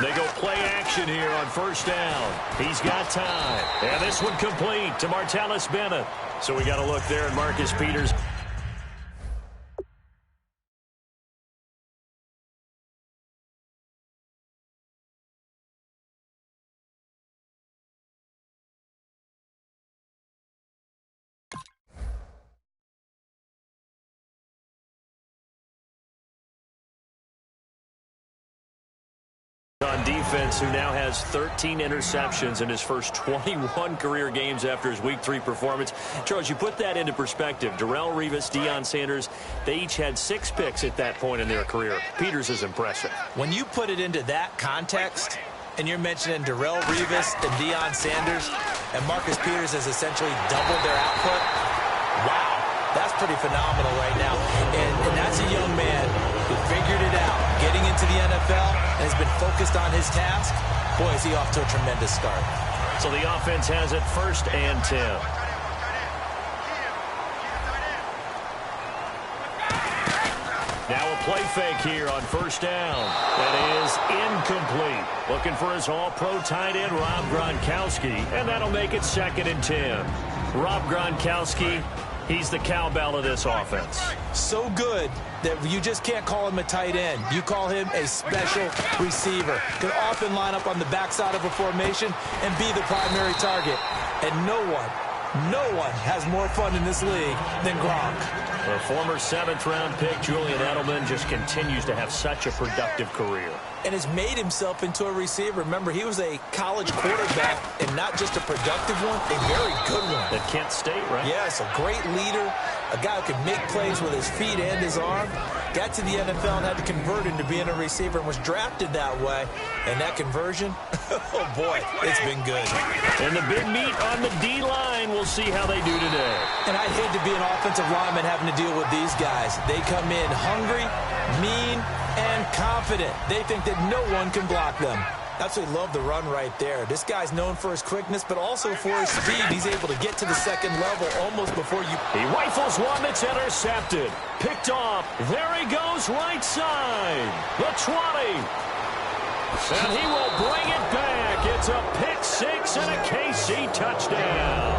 They go play action here on first down. He's got time. And this one complete to Martellus Bennett. So we got a look there at Marcus Peters. On defense, who now has 13 interceptions in his first 21 career games after his Week 3 performance. Charles, you put that into perspective. Darrelle Revis, Deion Sanders, they each had 6 picks at that point in their career. Peters is impressive. When you put it into that context, and you're mentioning Darrelle Revis and Deion Sanders, and Marcus Peters has essentially doubled their output, wow, that's pretty phenomenal right now. And that's a young man who figured it out, getting into the NFL, and has been focused on his task. Boy, is he off to a tremendous start. So the offense has it 1st and 10. Now a play fake here on first down. That is incomplete. Looking for his all-pro tight end, Rob Gronkowski, and that'll make it 2nd and 10. Rob Gronkowski, he's the cowbell of this offense. So good that you just can't call him a tight end. You call him a special receiver. Can often line up on the backside of a formation and be the primary target. And no one has more fun in this league than Gronk. The former 7th-round pick, Julian Edelman, just continues to have such a productive career. And has made himself into a receiver. Remember, he was a college quarterback, and not just a productive one, a very good one. At Kent State, right? Yes, a great leader, a guy who can make plays with his feet and his arm. Got to the NFL and had to convert into being a receiver and was drafted that way. And that conversion, oh boy, it's been good. And the big meat on the D-line, we'll see how they do today. And I'd hate to be an offensive lineman having to deal with these guys. They come in hungry, mean, and confident. They think that no one can block them. Absolutely love the run right there. This guy's known for his quickness, but also for his speed. He's able to get to the second level almost before you... He rifles one that's intercepted. Picked off. There he goes right side. The 20. And he will bring it back. It's a pick 6 and a KC touchdown.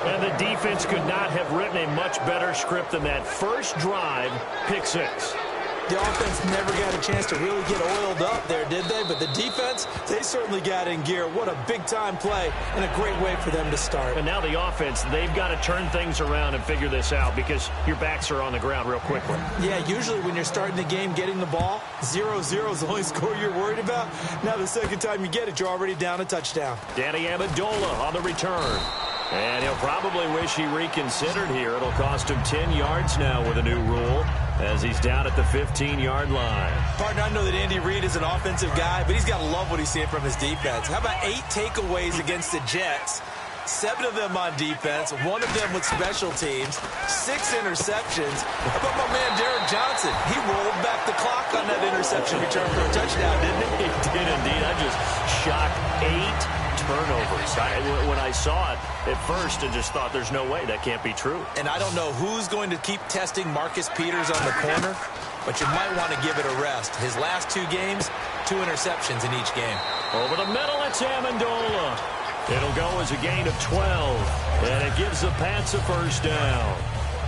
And the defense could not have written a much better script than that first drive, pick 6. The offense never got a chance to really get oiled up there, did they? But the defense, they certainly got in gear. What a big-time play and a great way for them to start. And now the offense, they've got to turn things around and figure this out because your backs are on the ground real quickly. Yeah, usually when you're starting the game getting the ball, 0-0 is the only score you're worried about. Now the second time you get it, you're already down a touchdown. Danny Amendola on the return. And he'll probably wish he reconsidered here. It'll cost him 10 yards now with a new rule as he's down at the 15-yard line. Partner, I know that Andy Reid is an offensive guy, but he's got to love what he's seeing from his defense. How about 8 takeaways against the Jets? 7 of them on defense, 1 of them with special teams, 6 interceptions. How about my man Derek Johnson? He rolled back the clock on that interception return for a touchdown, didn't he? He did indeed. I'm just shocked. 8 turnovers. When I saw it at first, I just thought there's no way that can't be true. And I don't know who's going to keep testing Marcus Peters on the corner, but you might want to give it a rest. His last 2 games, 2 interceptions in each game. Over the middle, it's Amendola. It'll go as a gain of 12, and it gives the Pats a first down.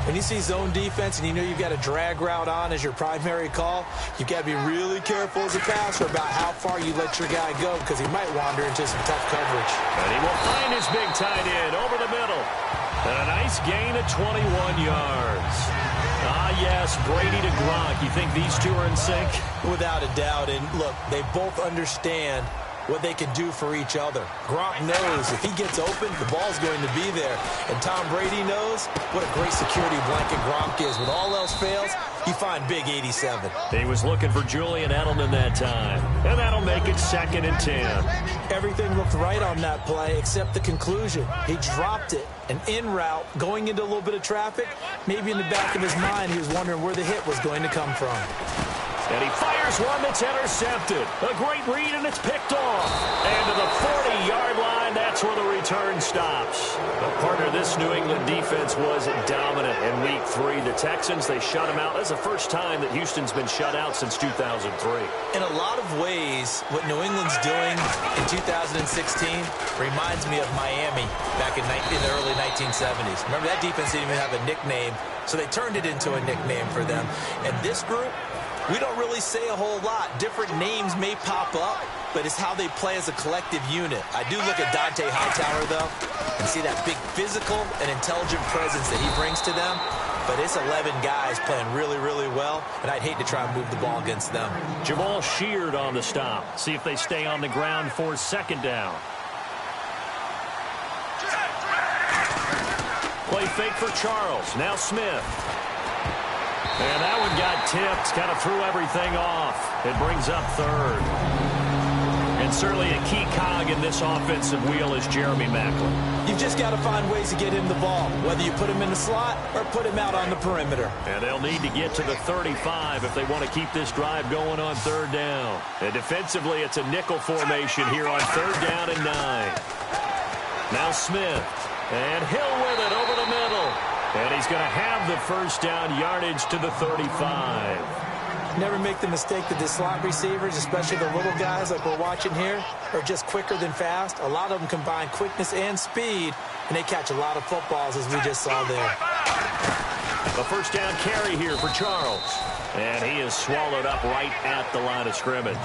When you see zone defense and you know you've got a drag route on as your primary call, you've got to be really careful as a passer about how far you let your guy go because he might wander into some tough coverage. And he will find his big tight end over the middle. And a nice gain of 21 yards. Ah, yes, Brady to Gronk. You think these two are in sync? Without a doubt. And look, they both understand what they can do for each other. Gronk knows if he gets open, the ball's going to be there. And Tom Brady knows what a great security blanket Gronk is. When all else fails, you find big 87. He was looking for Julian Edelman that time. And that'll make it 2nd and 10. Everything looked right on that play except the conclusion. He dropped it. An in route, going into a little bit of traffic. Maybe in the back of his mind, he was wondering where the hit was going to come from. And he fires one that's intercepted. A great read, and it's picked off. And to the 40-yard line, that's where the return stops. But partner, this New England defense was dominant in Week 3. The Texans, they shut them out. That's the first time that Houston's been shut out since 2003. In a lot of ways, what New England's doing in 2016 reminds me of Miami back in the early 1970s. Remember, that defense didn't even have a nickname, so they turned it into a nickname for them. And this group, we don't really say a whole lot. Different names may pop up, but it's how they play as a collective unit. I do look at Dante Hightower, though, and see that big physical and intelligent presence that he brings to them. But it's 11 guys playing really, really well, and I'd hate to try and move the ball against them. Jamal Sheard on the stop. See if they stay on the ground for second down. Play fake for Charles. Now Smith. And that one got tipped, kind of threw everything off. It brings up third. And certainly a key cog in this offensive wheel is Jeremy Maclin. You've just got to find ways to get him the ball, whether you put him in the slot or put him out on the perimeter. And they'll need to get to the 35 if they want to keep this drive going on third down. And defensively, it's a nickel formation here on third down and 9. Now Smith. And Hill with it over the middle. And he's going to have the first down yardage to the 35. Never make the mistake that the slot receivers, especially the little guys like we're watching here, are just quicker than fast. A lot of them combine quickness and speed, and they catch a lot of footballs, as we just saw there. A first down carry here for Charles. And he is swallowed up right at the line of scrimmage.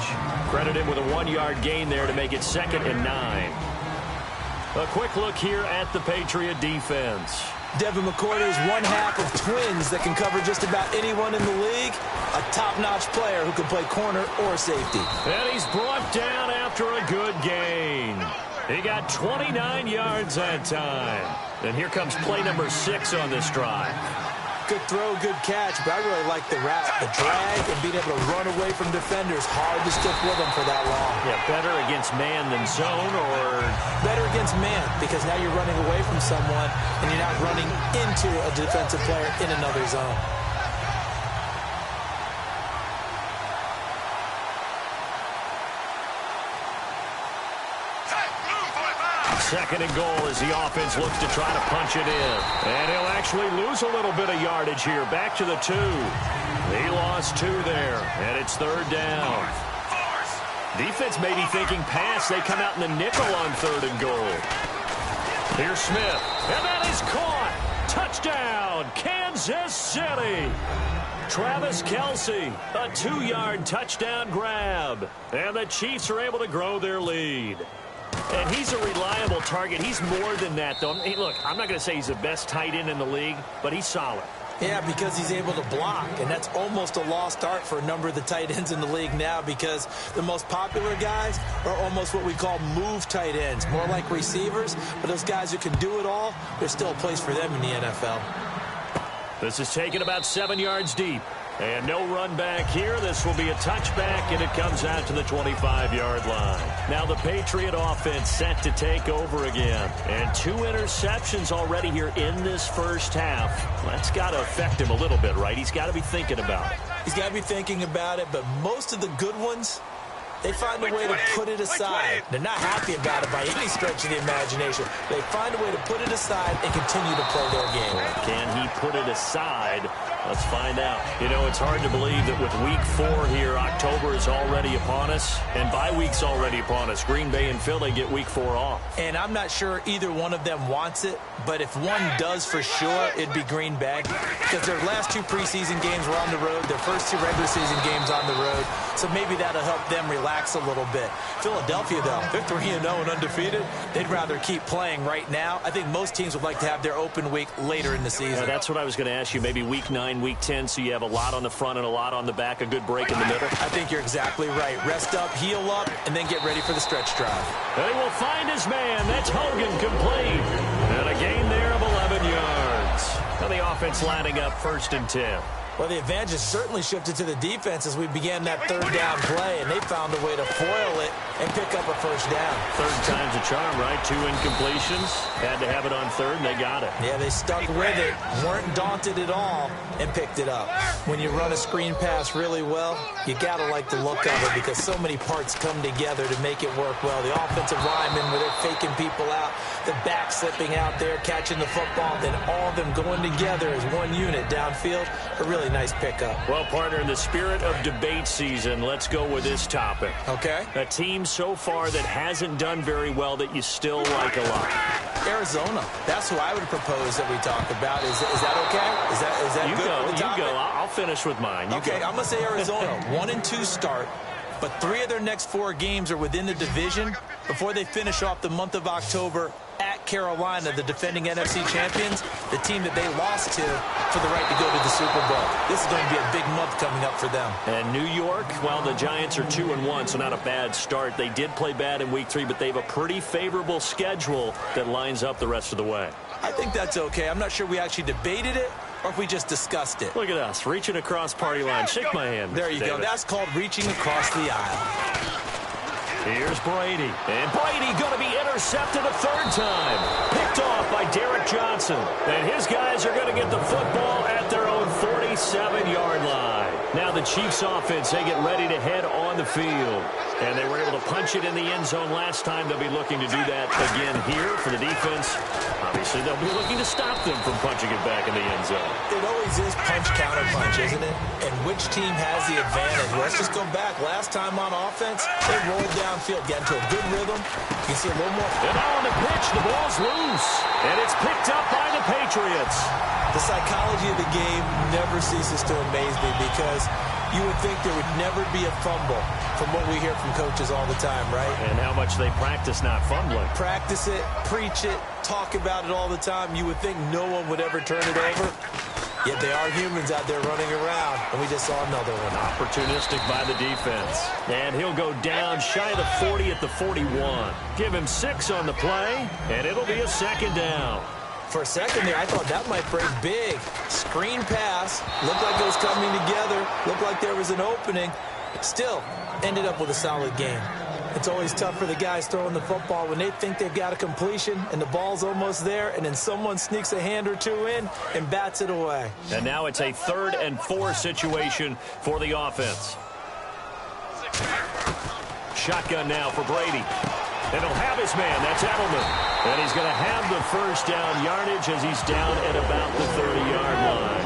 Credit him with a 1-yard gain there to make it 2nd and 9. A quick look here at the Patriot defense. Devin McCourty is one half of twins that can cover just about anyone in the league. A top-notch player who can play corner or safety. And he's brought down after a good gain. He got 29 yards that time. And here comes play number 6 on this drive. Good throw, good catch, but I really like the route, the drag, and being able to run away from defenders. Hard to stick with them for that long. Yeah, better against man than zone, or? Better against man, because now you're running away from someone, and you're not running into a defensive player in another zone. Second and goal as the offense looks to try to punch it in. And he'll actually lose a little bit of yardage here. Back to the 2. He lost 2 there, and it's third down. Defense may be thinking pass. They come out in the nickel on third and goal. Here's Smith, and that is caught. Touchdown, Kansas City. Travis Kelce, a 2-yard touchdown grab. And the Chiefs are able to grow their lead. And he's a reliable target. He's more than that, though. Hey, look, I'm not going to say he's the best tight end in the league, but he's solid. Yeah, because he's able to block, and that's almost a lost art for a number of the tight ends in the league now, because the most popular guys are almost what we call move tight ends, more like receivers, but those guys who can do it all, there's still a place for them in the NFL. This is taken about 7 yards deep. And no run back here. This will be a touchback, and it comes out to the 25-yard line. Now the Patriot offense set to take over again. And 2 interceptions already here in this first half. That's got to affect him a little bit, right? He's got to be thinking about it. He's got to be thinking about it, but most of the good ones, they find a way to put it aside. They're not happy about it by any stretch of the imagination. They find a way to put it aside and continue to play their game. Can he put it aside? Let's find out. You know, it's hard to believe that with Week 4 here, October is already upon us, and bye week's already upon us. Green Bay and Philly get Week 4 off. And I'm not sure either one of them wants it, but if one does for sure, it'd be Green Bay, because their last 2 preseason games were on the road, their first 2 regular season games on the road, so maybe that'll help them relax a little bit. Philadelphia, though, they're 3-0 and undefeated. They'd rather keep playing right now. I think most teams would like to have their open week later in the season. Yeah, that's what I was going to ask you, maybe Week 9, Week 10, so you have a lot on the front and a lot on the back, a good break in the middle. I think you're exactly right. Rest up, heal up, and then get ready for the stretch drive. They will find his man. That's Hogan complete. And a gain there of 11 yards. Now the offense lining up 1st and 10. Well, the advantage has certainly shifted to the defense as we began that third down play, and they found a way to foil it and pick up a first down. Third time's a charm, right? 2 incompletions. Had to have it on third, and they got it. Yeah, they stuck with it, weren't daunted at all, and picked it up. When you run a screen pass really well, you got to like the look of it because so many parts come together to make it work well. The offensive linemen, where they're faking people out, the back slipping out there, catching the football, then all of them going together as one unit downfield. A really nice pickup. Well, partner, in the spirit of debate season, let's go with this topic. Okay. A team so far that hasn't done very well that you still like a lot. Arizona. That's who I would propose that we talk about. Is that okay? Is that you good go, for the topic? You go. I'll finish with mine. You okay, go. I'm going to say Arizona. 1-2 start, but 3 of their next 4 games are within the division before they finish off the month of October at Carolina, the defending NFC champions, the team that they lost to for the right to go to the Super Bowl. This is going to be a big month coming up for them. And New York, well, the Giants are 2-1, so not a bad start. They did play bad in Week 3, but they have a pretty favorable schedule that lines up the rest of the way. I think that's okay. I'm not sure we actually debated it or if we just discussed it. Look at us, reaching across party line. Shake my hand. There you David. go. That's called reaching across the aisle. Here's Brady. And Brady going to be intercepted a third time. Picked off by Derek Johnson. And his guys are going to get the football at their own 47-yard line. Now the Chiefs offense, they get ready to head on the field. And they were able to punch it in the end zone last time. They'll be looking to do that again here for the defense. Obviously, they'll be looking to stop them from punching it back in the end zone. It always is punch-counter-punch, isn't it? And which team has the advantage? Let's just go back. Last time on offense, they rolled downfield, got into a good rhythm. You can see a little more. And now on the pitch, the ball's loose. And it's picked up by the Patriots. The psychology of the game never ceases to amaze me because you would think there would never be a fumble from what we hear from coaches all the time, right? And how much they practice not fumbling. Practice it, preach it, talk about it all the time. You would think no one would ever turn it over. Yet they are humans out there running around, and we just saw another one. Opportunistic by the defense. And he'll go down shy of the 40 at the 41. Give him 6 on the play, and it'll be a second down. For a second there, I thought that might break big. Screen pass. Looked like it was coming together. Looked like there was an opening. Still, ended up with a solid game. It's always tough for the guys throwing the football when they think they've got a completion and the ball's almost there, and then someone sneaks a hand or two in and bats it away. And now it's a 3rd and 4 situation for the offense. Shotgun now for Brady. And he'll have his man. That's Edelman. And he's going to have the first down yardage as he's down at about the 30-yard line.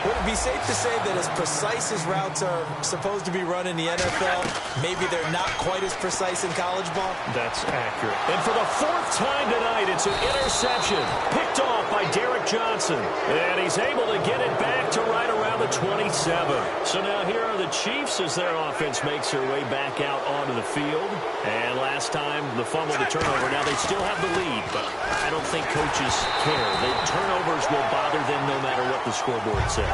Would it be safe to say that as precise as routes are supposed to be run in the NFL, maybe they're not quite as precise in college ball? That's accurate. And for the 4th time tonight, it's an interception. Picked off by Derek Johnson. And he's able to get it back to right around the 27. So now here are the Chiefs as their offense makes their way back out onto the field. And last time, the fumble, the turnover. Now they still have the lead, but I don't think coaches care. The turnovers will bother them no matter what the scoreboard says.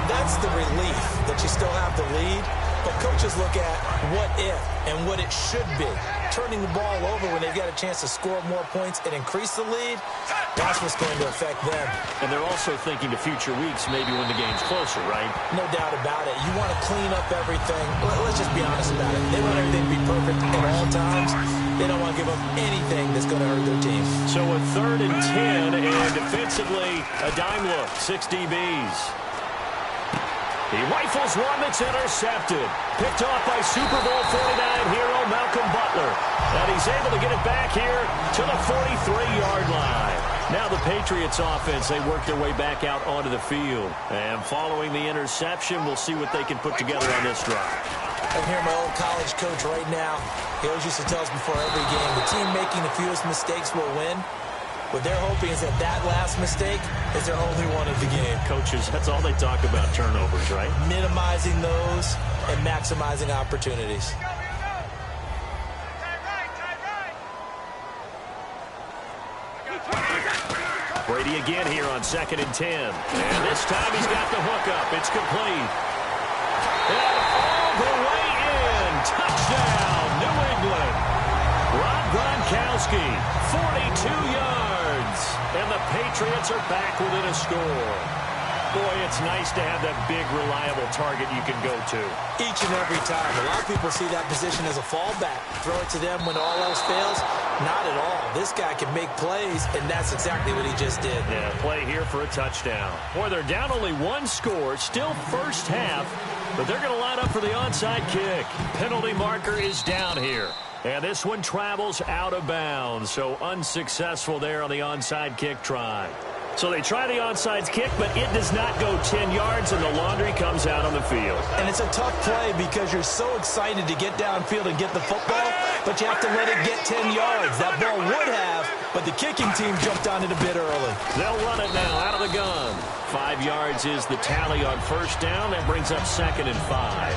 That's the relief that you still have the lead, but coaches look at what if and what it should be. Turning the ball over when they've got a chance to score more points and increase the lead, that's what's going to affect them. And they're also thinking to future weeks, maybe when the game's closer, right? No doubt about it. You want to clean up everything. Let's just be honest about it. They want everything to be perfect at all times. They don't want to give up anything that's going to hurt their team. So a 3rd and 10, and defensively, a dime look, 6 DBs. He rifles one that's intercepted. Picked off by Super Bowl 49 hero Malcolm Butler. And he's able to get it back here to the 43-yard line. Now the Patriots offense, they work their way back out onto the field. And following the interception, we'll see what they can put together on this drive. I hear my old college coach right now. He always used to tell us before every game, the team making the fewest mistakes will win. What they're hoping is that last mistake is their only one of the game. Coaches, that's all they talk about, turnovers, right? Minimizing those and maximizing opportunities. Brady again here on 2nd and 10. And this time he's got the hook up. It's complete. And all the way in. Touchdown, New England. Rob Gronkowski, 42 yards. And the Patriots are back within a score. Boy, it's nice to have that big, reliable target you can go to. Each and every time. A lot of people see that position as a fallback. Throw it to them when all else fails. Not at all. This guy can make plays, and that's exactly what he just did. Yeah, play here for a touchdown. Boy, they're down only one score. Still first half, but they're going to line up for the onside kick. Penalty marker is down here. And this one travels out of bounds, so unsuccessful there on the onside kick try. So they try the onside kick, but it does not go 10 yards, and the laundry comes out on the field. And it's a tough play because you're so excited to get downfield and get the football, but you have to let it get 10 yards. That ball would have, but the kicking team jumped on it a bit early. They'll run it now out of the gun. 5 yards is the tally on first down. That brings up 2nd and 5.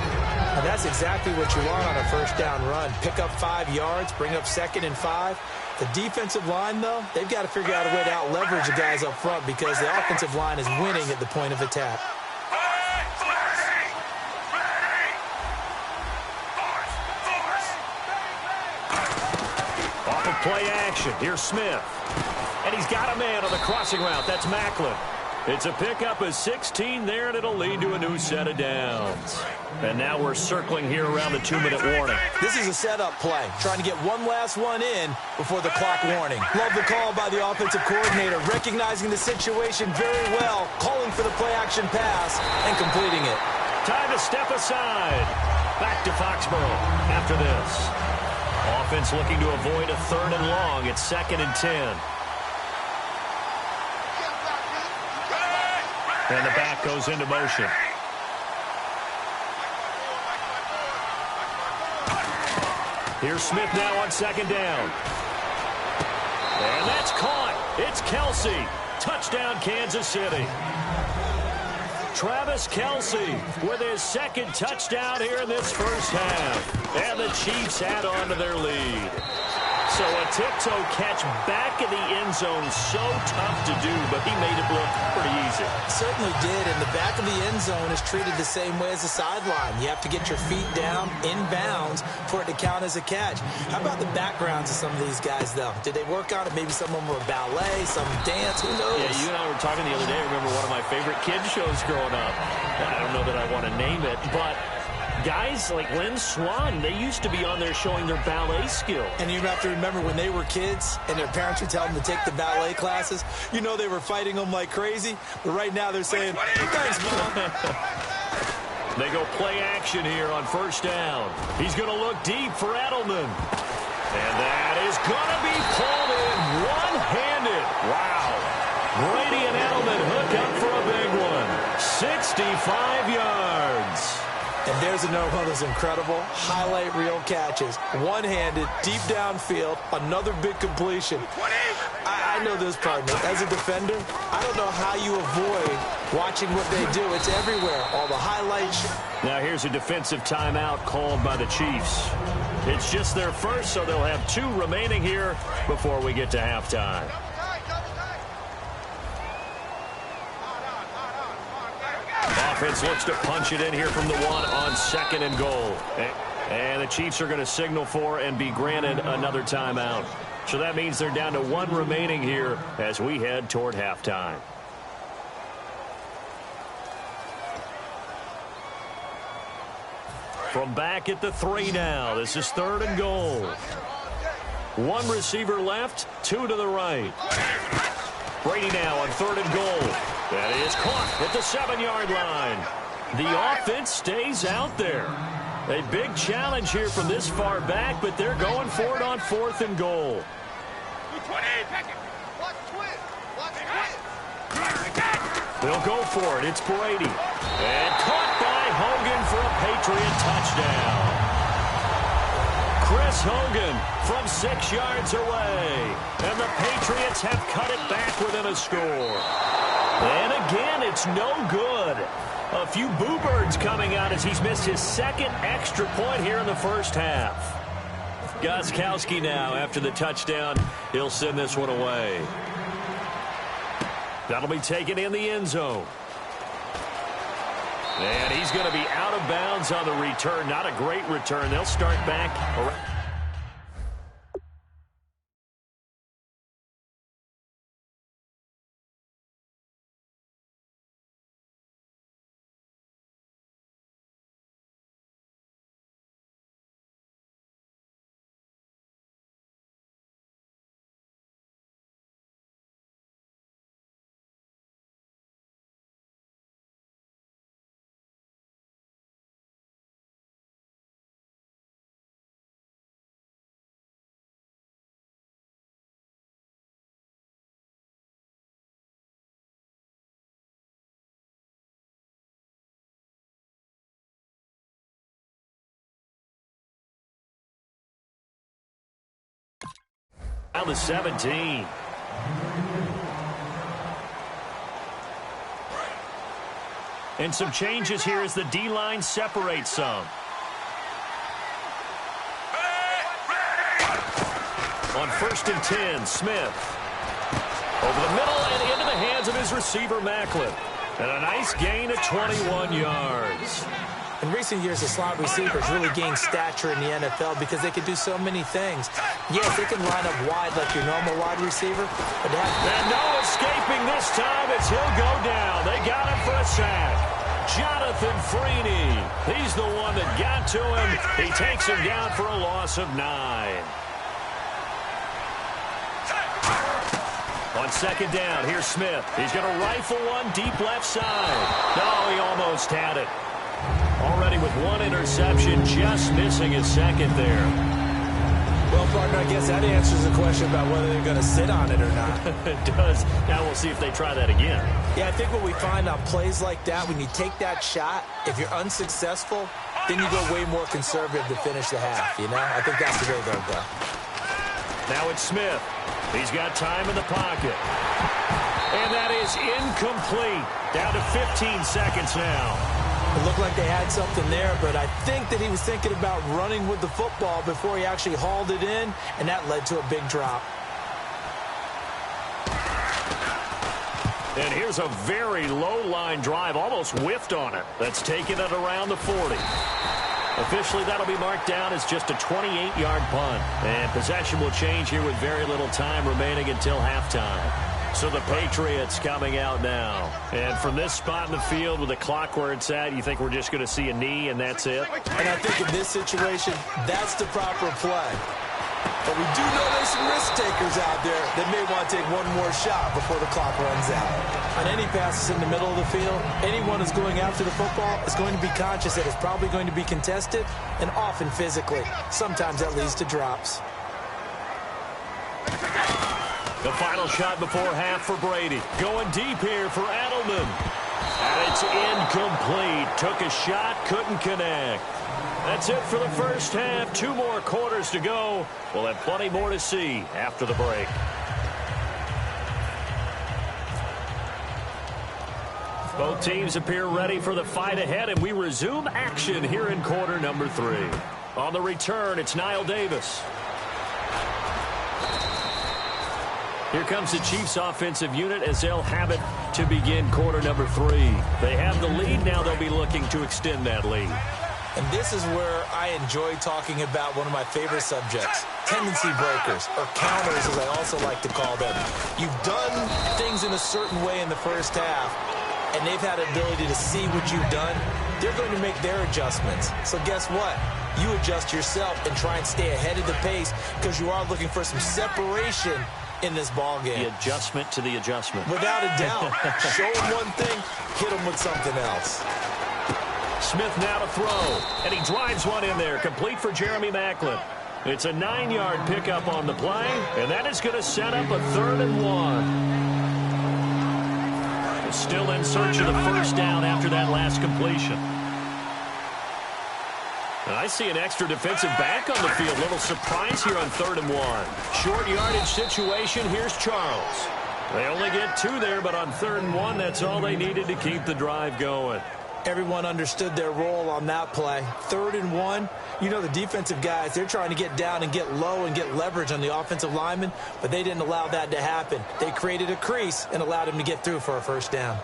And that's exactly what you want on a first down run. Pick up 5 yards, bring up 2nd and 5. The defensive line, though, they've got to figure out a way to out-leverage the guys up front because the offensive line is winning at the point of attack. Off of play action, here's Smith. And he's got a man on the crossing route. That's Macklin. It's a pickup of 16 there, and it'll lead to a new set of downs. And now we're circling here around the 2-minute warning. This is a setup play, trying to get one last one in before the clock warning. Love the call by the offensive coordinator, recognizing the situation very well, calling for the play-action pass, and completing it. Time to step aside. Back to Foxborough after this. Offense looking to avoid a 3rd and long. It's 2nd and 10. And the back goes into motion. Here's Smith now on 2nd down. And that's caught. It's Kelsey. Touchdown, Kansas City. Travis Kelsey with his 2nd touchdown here in this first half. And the Chiefs add on to their lead. So a tiptoe catch back in the end zone, so tough to do, but he made it look pretty easy. Certainly did, and the back of the end zone is treated the same way as the sideline. You have to get your feet down, in bounds, for it to count as a catch. How about the backgrounds of some of these guys, though? Did they work on it? Maybe some of them were ballet, some dance, who knows? Yeah, you and I were talking the other day. I remember one of my favorite kids shows growing up. I don't know that I want to name it, but guys like Lynn Swan, they used to be on there showing their ballet skill. And you have to remember when they were kids and their parents would tell them to take the ballet classes, you know they were fighting them like crazy. But right now they're saying, thanks, Mom. They go play action here on first down. He's going to look deep for Edelman. And that is going to be pulled in one-handed. Wow. Brady and Edelman hook up for a big one. 65 yards. And there's another one of those incredible highlight reel catches. One-handed, deep downfield, another big completion. I know this, partner. As a defender, I don't know how you avoid watching what they do. It's everywhere. All the highlights. Now here's a defensive timeout called by the Chiefs. It's just their first, so they'll have 2 remaining here before we get to halftime. Offense looks to punch it in here from the 1 on 2nd and goal. And the Chiefs are going to signal for and be granted another timeout. So that means they're down to 1 remaining here as we head toward halftime. From back at the 3 now. This is 3rd and goal. 1 receiver left, 2 to the right. Brady now on 3rd and goal. That is caught at the 7-yard line. The offense stays out there. A big challenge here from this far back, but they're going for it on 4th and goal. They'll go for it. It's Brady. And caught by Hogan for a Patriot touchdown. Chris Hogan from 6 yards away. And the Patriots have cut it back within a score. And again, it's no good. A few boo birds coming out as he's missed his 2nd extra point here in the first half. Gostkowski now, after the touchdown, he'll send this one away. That'll be taken in the end zone. And he's going to be out of bounds on the return. Not a great return. They'll start back around. Now the 17. And some changes here as the D-line separates some. On 1st and 10, Smith. Over the middle and into the hands of his receiver, Macklin. And a nice gain of 21 yards. In recent years, the slot receivers really gained stature in the NFL because they can do so many things. Yes, they can line up wide like your normal wide receiver, but and no escaping this time as he'll go down. They got him for a sack. Jonathan Freeney. He's the one that got to him. He takes him down for a loss of 9. On 2nd down, here's Smith. He's going to rifle one deep left side. No, he almost had it. Already with 1 interception, just missing his 2nd there. Well, partner, I guess that answers the question about whether they're going to sit on it or not. It does. Now we'll see if they try that again. Yeah, I think what we find on plays like that, when you take that shot, if you're unsuccessful, then you go way more conservative to finish the half, you know? I think that's the way they'll go. Now it's Smith. He's got time in the pocket. And that is incomplete. Down to 15 seconds now. It looked like they had something there, but I think that he was thinking about running with the football before he actually hauled it in, and that led to a big drop. And here's a very low-line drive, almost whiffed on it. That's taken it around the 40. Officially, that'll be marked down as just a 28-yard punt. And possession will change here with very little time remaining until halftime. So the Patriots coming out now. And from this spot in the field with the clock where it's at, you think we're just going to see a knee and that's it? And I think in this situation, that's the proper play. But we do know there's some risk takers out there that may want to take one more shot before the clock runs out. On any passes in the middle of the field, anyone who's going after the football is going to be conscious that it's probably going to be contested and often physically. Sometimes that leads to drops. The final shot before half for Brady. Going deep here for Edelman. And it's incomplete. Took a shot, couldn't connect. That's it for the first half. 2 more quarters to go. We'll have plenty more to see after the break. Both teams appear ready for the fight ahead, and we resume action here in quarter number 3. On the return, it's Niall Davis. Here comes the Chiefs offensive unit as they'll have it to begin quarter number 3. They have the lead. Now they'll be looking to extend that lead. And this is where I enjoy talking about one of my favorite subjects, tendency breakers, or counters as I also like to call them. You've done things in a certain way in the first half, and they've had an ability to see what you've done. They're going to make their adjustments. So guess what? You adjust yourself and try and stay ahead of the pace because you are looking for some separation in this ball game. The adjustment to the adjustment. Without a doubt. Show them one thing, hit them with something else. Smith now to throw, and he drives one in there, complete for Jeremy Macklin. It's a 9-yard pickup on the play, and that is going to set up a 3rd and 1. Still in search of the first down after that last completion. And I see an extra defensive back on the field. Little surprise here on 3rd and 1. Short yardage situation. Here's Charles. They only get 2 there, but on 3rd and 1, that's all they needed to keep the drive going. Everyone understood their role on that play. 3rd and 1, you know the defensive guys, they're trying to get down and get low and get leverage on the offensive lineman, but they didn't allow that to happen. They created a crease and allowed him to get through for a first down.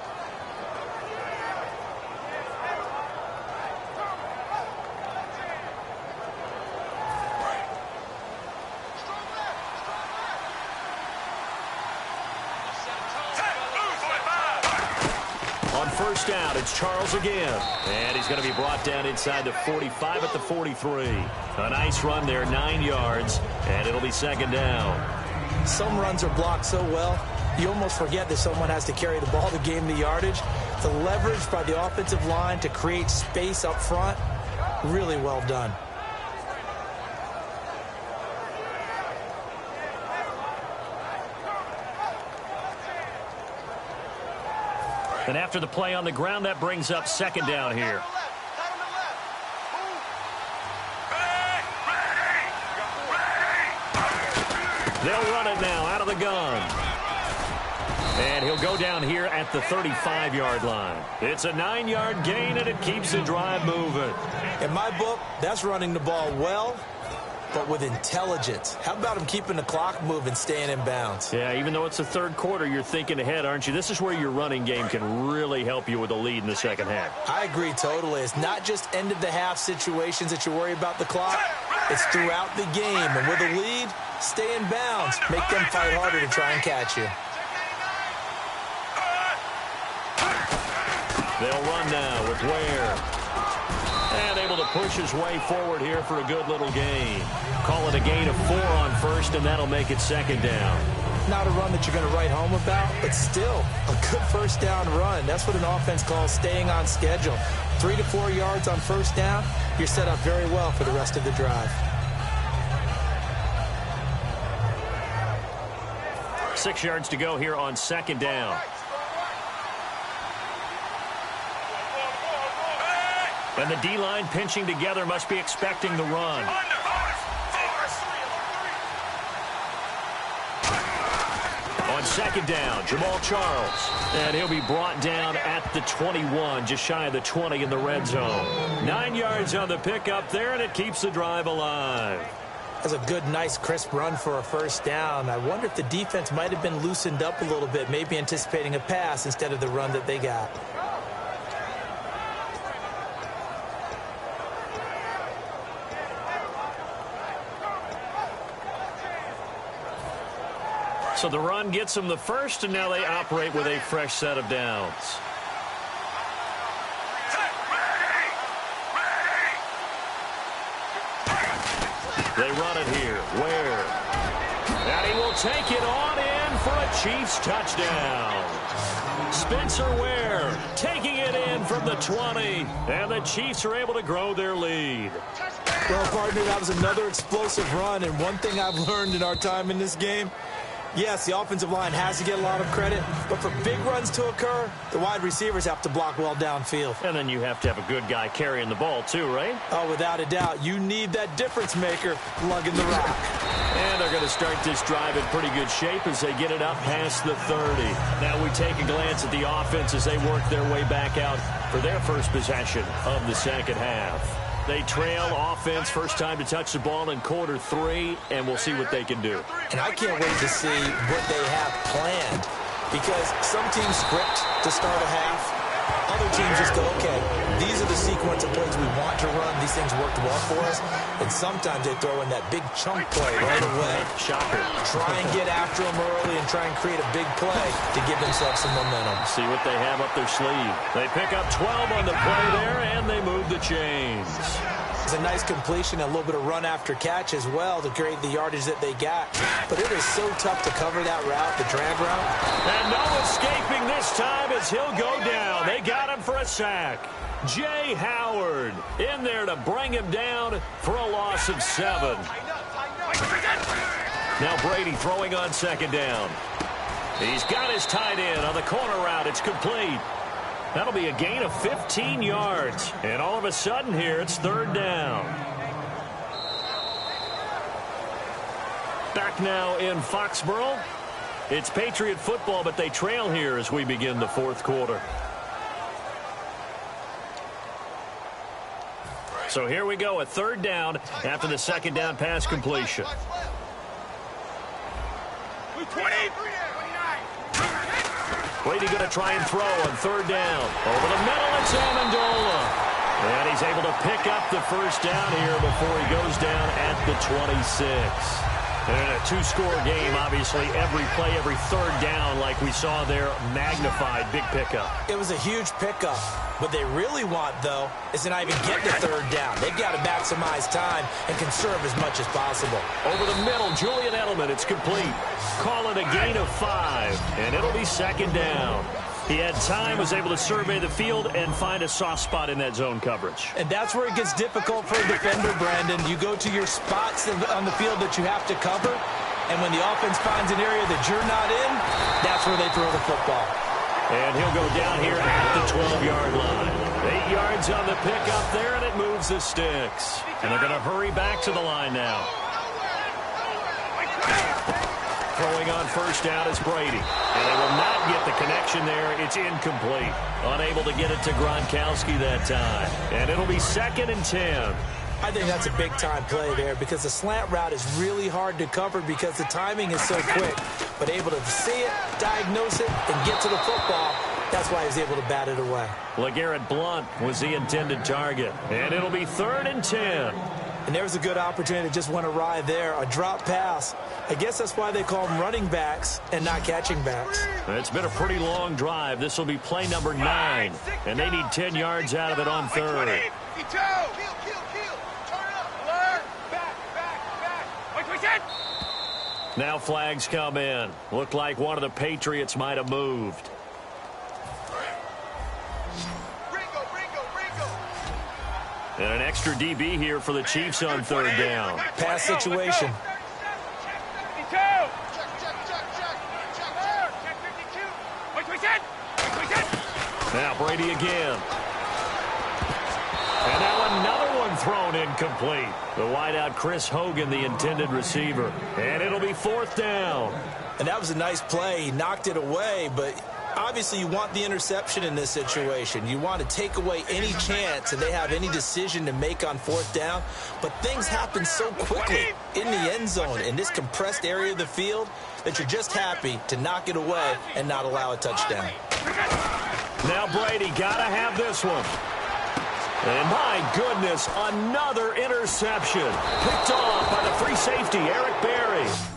First down, it's Charles again. And he's going to be brought down inside the 45 at the 43. A nice run there, 9 yards, and it'll be 2nd down. Some runs are blocked so well, you almost forget that someone has to carry the ball to gain the yardage. The leverage by the offensive line to create space up front, really well done. And after the play on the ground, that brings up 2nd down here. They'll run it now out of the gun. And he'll go down here at the 35-yard line. It's a 9-yard gain, and it keeps the drive moving. In my book, that's running the ball well, but with intelligence. How about him keeping the clock moving, staying in bounds? Yeah, even though it's the third quarter, you're thinking ahead, aren't you? This is where your running game can really help you with a lead in the second half. I agree totally. It's not just end-of-the-half situations that you worry about the clock. It's throughout the game. And with a lead, stay in bounds. Make them fight harder to try and catch you. They'll run now with Ware. And able to push his way forward here for a good little gain. Call it a gain of 4 on first, and that'll make it second down. Not a run that you're going to write home about, but still a good first down run. That's what an offense calls staying on schedule. 3 to 4 yards on first down, you're set up very well for the rest of the drive. 6 yards to go here on second down. And the D-line pinching together, must be expecting the run. On second down, Jamal Charles. And he'll be brought down at the 21, just shy of the 20 in the red zone. 9 yards on the pickup there, and it keeps the drive alive. That's a good, nice, crisp run for a first down. I wonder if the defense might have been loosened up a little bit, maybe anticipating a pass instead of the run that they got. So the run gets them the first, and now they operate with a fresh set of downs. They run it here. Ware. And he will take it on in for a Chiefs touchdown. Spencer Ware taking it in from the 20. And the Chiefs are able to grow their lead. Well, partner, that was another explosive run. And one thing I've learned in our time in this game, yes, the offensive line has to get a lot of credit, but for big runs to occur, the wide receivers have to block well downfield. And then you have to have a good guy carrying the ball too, right? Oh, without a doubt. You need that difference maker lugging the rock. And they're going to start this drive in pretty good shape as they get it up past the 30. Now we take a glance at the offense as they work their way back out for their first possession of the second half. They trail offense, first time to touch the ball in quarter 3, and we'll see what they can do. And I can't wait to see what they have planned, because some teams script to start a half. Other teams just go, okay, these are the sequence of plays we want to run. These things worked well for us. And sometimes they throw in that big chunk play right away. Shocker. Try and get after them early and try and create a big play to give themselves some momentum. See what they have up their sleeve. They pick up 12 on the play there, and they move the chains. It's a nice completion, a little bit of run after catch as well to create the yardage that they got. But it is so tough to cover that route, the drag route. And no escaping this time as he'll go down. They got him for a sack. Jay Howard in there to bring him down for a loss of 7. Now Brady throwing on second down. He's got his tight end on the corner route. It's complete. That'll be a gain of 15 yards. And all of a sudden here, it's third down. Back now in Foxborough. It's Patriot football, but they trail here as we begin the fourth quarter. So here we go, a third down after the second down pass completion. Brady going to try and throw on third down. Over the middle, it's Amendola. And he's able to pick up the first down here before he goes down at the 26. And in a two-score game, obviously, every play, every third down, like we saw there, magnified, big pickup. It was a huge pickup. What they really want, though, is to not even get to third down. They've got to maximize time and conserve as much as possible. Over the middle, Julian Edelman, it's complete. Call it a gain of 5, and it'll be second down. He had time, was able to survey the field and find a soft spot in that zone coverage. And that's where it gets difficult for a defender, Brandon. You go to your spots on the field that you have to cover, and when the offense finds an area that you're not in, that's where they throw the football. And he'll go down here at the 12-yard line. 8 yards on the pickup there, and it moves the sticks. And they're going to hurry back to the line now. Throwing on first down is Brady. And they will not get the connection there. It's incomplete. Unable to get it to Gronkowski that time. And it'll be 2nd and 10. I think that's a big-time play there because the slant route is really hard to cover because the timing is so quick. But able to see it, diagnose it, and get to the football, that's why he was able to bat it away. LeGarrette Blount was the intended target. And it'll be 3rd and 10. And there's a good opportunity that just went awry there, a drop pass. I guess that's why they call them running backs and not catching backs. It's been a pretty long drive. This will be play number 9. And they need 10 yards out of it on 3rd. Now flags come in. Looked like one of the Patriots might have moved. And an extra DB here for the Chiefs on 3rd down. Pass situation. Now Brady again. And now another one thrown incomplete. The wideout Chris Hogan, the intended receiver. And it'll be 4th down. And that was a nice play. He knocked it away, but obviously you want the interception in this situation. You want to take away any chance that they have any decision to make on 4th down. But things happen so quickly in the end zone in this compressed area of the field that you're just happy to knock it away and not allow a touchdown. Now Brady got to have this one. And my goodness, another interception. Picked off by the free safety, Eric Berry.